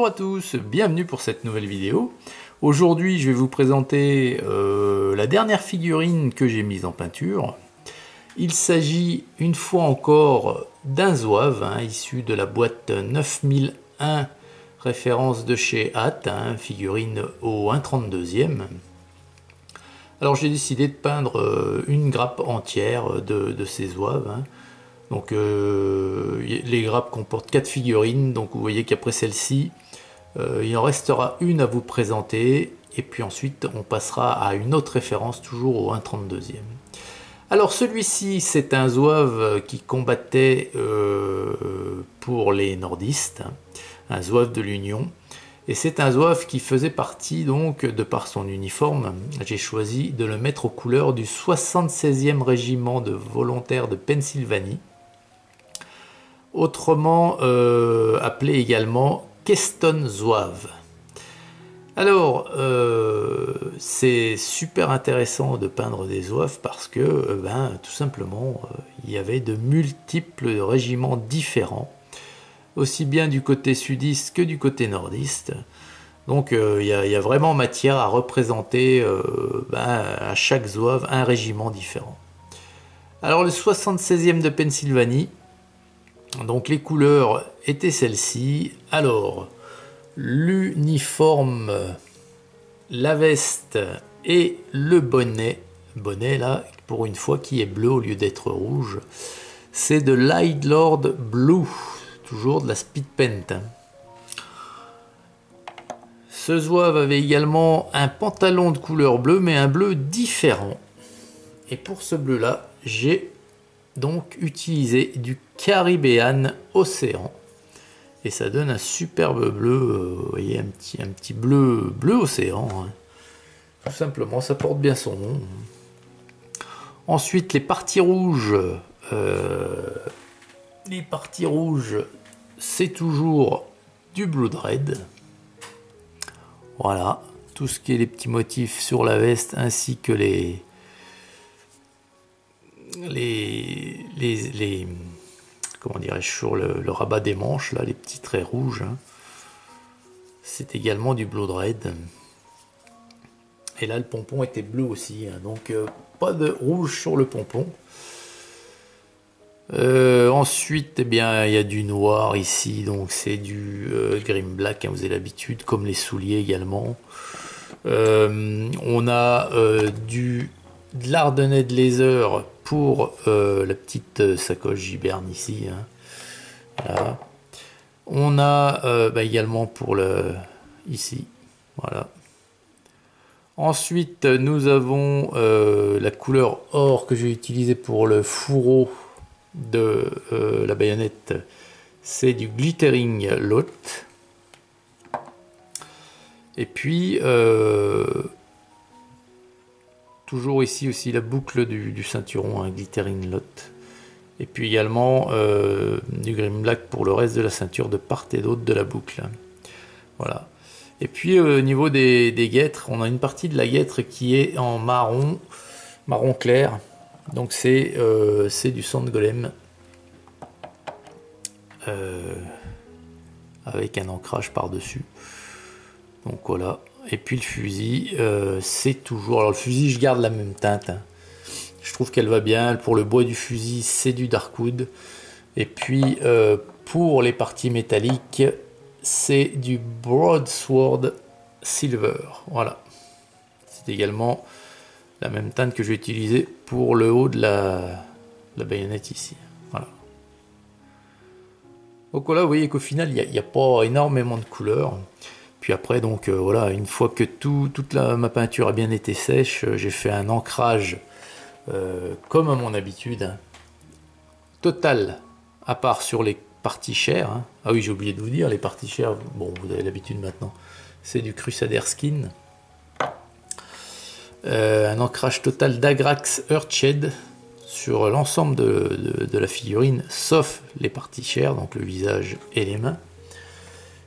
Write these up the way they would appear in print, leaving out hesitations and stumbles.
Bonjour à tous, bienvenue pour cette nouvelle vidéo. Aujourd'hui je vais vous présenter la dernière figurine que j'ai mise en peinture. Il s'agit une fois encore d'un zouave issu de la boîte 9001, référence de chez Hatt, figurine au 1/32e. Alors j'ai décidé de peindre une grappe entière de ces zouaves. Donc les grappes comportent 4 figurines, donc vous voyez qu'après celle-ci, il en restera une à vous présenter, et puis ensuite on passera à une autre référence, toujours au 1/32e. Alors celui-ci, c'est un zouave qui combattait pour les nordistes, un zouave de l'Union, et c'est un zouave qui faisait partie, donc, de par son uniforme, j'ai choisi de le mettre aux couleurs du 76e régiment de volontaires de Pennsylvanie, autrement appelé également Keston Zouave. Alors, c'est super intéressant de peindre des zouaves parce que, tout simplement, il y avait de multiples régiments différents, aussi bien du côté sudiste que du côté nordiste. Donc, il y a vraiment matière à représenter à chaque zouave un régiment différent. Alors, le 76e de Pennsylvanie, donc les couleurs étaient celles-ci. Alors, l'uniforme, la veste et le bonnet là, pour une fois, qui est bleu au lieu d'être rouge, c'est de Lidlord Blue, toujours de la Speed Paint. Ce zouave avait également un pantalon de couleur bleue, mais un bleu différent. Et pour ce bleu là, j'ai donc utilisé du Caribbean Océan, et ça donne un superbe bleu, vous voyez, un petit bleu océan, tout simplement, ça porte bien son nom. Ensuite, les parties rouges, c'est toujours du Blood Red. Voilà, tout ce qui est les petits motifs sur la veste, ainsi que les comment dirais-je, sur le rabat des manches, là, les petits traits rouges, c'est également du Blood Red. Et là, le pompon était bleu aussi, donc pas de rouge sur le pompon. Ensuite, eh bien, il y a du noir ici, donc c'est du Grim Black, vous avez l'habitude, comme les souliers également. On a de l'Ardennais de Laser pour la petite sacoche Giberne ici. Voilà. On a également pour le ici. Voilà. Ensuite, nous avons la couleur or que j'ai utilisée pour le fourreau de la baïonnette. C'est du Glittering Lot. Et puis toujours ici aussi la boucle du ceinturon, Glittering Lot. Et puis également du Grim Black pour le reste de la ceinture de part et d'autre de la boucle. Voilà. Et puis au niveau des guêtres, on a une partie de la guêtre qui est en marron clair. Donc c'est du Sand Golem. Avec un ancrage par-dessus. Donc voilà. Et puis le fusil, c'est toujours... Alors le fusil, je garde la même teinte. Je trouve qu'elle va bien. Pour le bois du fusil, c'est du Darkwood. Et puis pour les parties métalliques, c'est du Broadsword Silver. Voilà. C'est également la même teinte que je vais utiliser pour le haut de la baïonnette ici. Voilà. Donc voilà, vous voyez qu'au final, il n'y a pas énormément de couleurs. Puis après, donc voilà, une fois que toute ma peinture a bien été sèche, j'ai fait un ancrage comme à mon habitude, total, à part sur les parties chères. Ah oui, j'ai oublié de vous dire, les parties chères, bon, vous avez l'habitude maintenant, c'est du Crusader Skin. Un ancrage total d'Agrax Earthshed sur l'ensemble de la figurine, sauf les parties chères, donc le visage et les mains.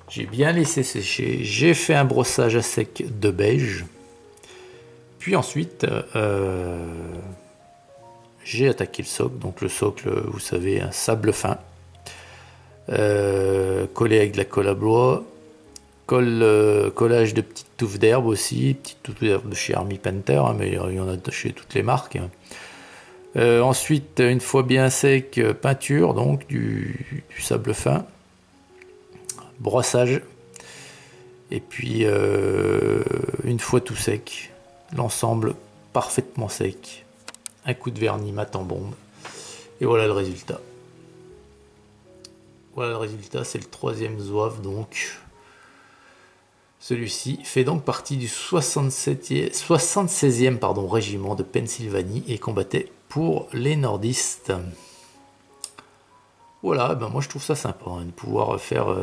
J'ai bien laissé sécher, j'ai fait un brossage à sec de beige, puis ensuite j'ai attaqué le socle. Donc le socle, vous savez, un sable fin, collé avec de la colle à bois, collage de petites touffes d'herbe aussi, petites touffes d'herbe de chez Army Painter, hein, mais il y en a chez toutes les marques. Ensuite, une fois bien sec, peinture, donc du sable fin, brossage, et puis une fois tout sec, l'ensemble parfaitement sec, un coup de vernis mat en bombe, et voilà le résultat. Voilà le résultat, c'est le 3e zouave donc. Celui-ci fait donc partie du 76e régiment de Pennsylvanie et combattait pour les nordistes. Voilà, ben moi je trouve ça sympa hein, de pouvoir faire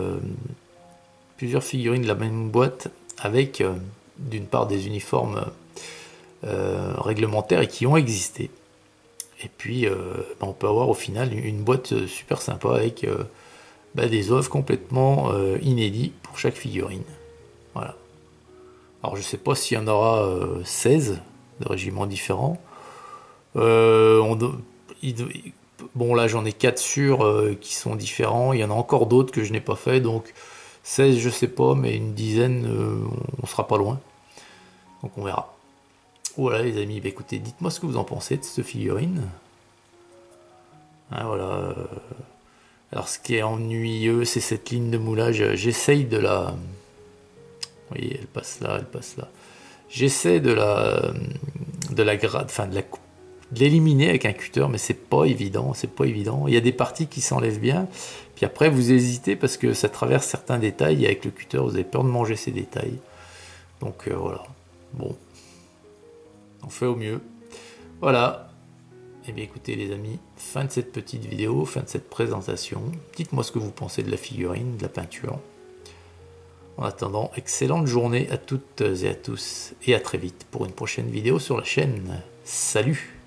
plusieurs figurines de la même boîte avec d'une part des uniformes réglementaires et qui ont existé. Et puis ben on peut avoir au final une boîte super sympa avec des zouaves complètement inédits pour chaque figurine. Voilà. Alors je sais pas s'il y en aura 16 de régiments différents. Bon là j'en ai 4 sûrs qui sont différents. Il y en a encore d'autres que je n'ai pas fait. Donc 16 je sais pas, mais une dizaine on sera pas loin. Donc on verra. Voilà les amis, bah, écoutez, dites-moi ce que vous en pensez de cette figurine. Hein, voilà. Alors ce qui est ennuyeux c'est cette ligne de moulage. J'essaye de la... Vous voyez, elle passe là, elle passe là. J'essaie de l'éliminer avec un cutter, mais c'est pas évident, c'est pas évident. Il y a des parties qui s'enlèvent bien, puis après vous hésitez parce que ça traverse certains détails et avec le cutter vous avez peur de manger ces détails. Donc voilà. Bon, on fait au mieux. Voilà. Et bien écoutez les amis, fin de cette petite vidéo, fin de cette présentation. Dites-moi ce que vous pensez de la figurine, de la peinture. En attendant, excellente journée à toutes et à tous, et à très vite pour une prochaine vidéo sur la chaîne. Salut!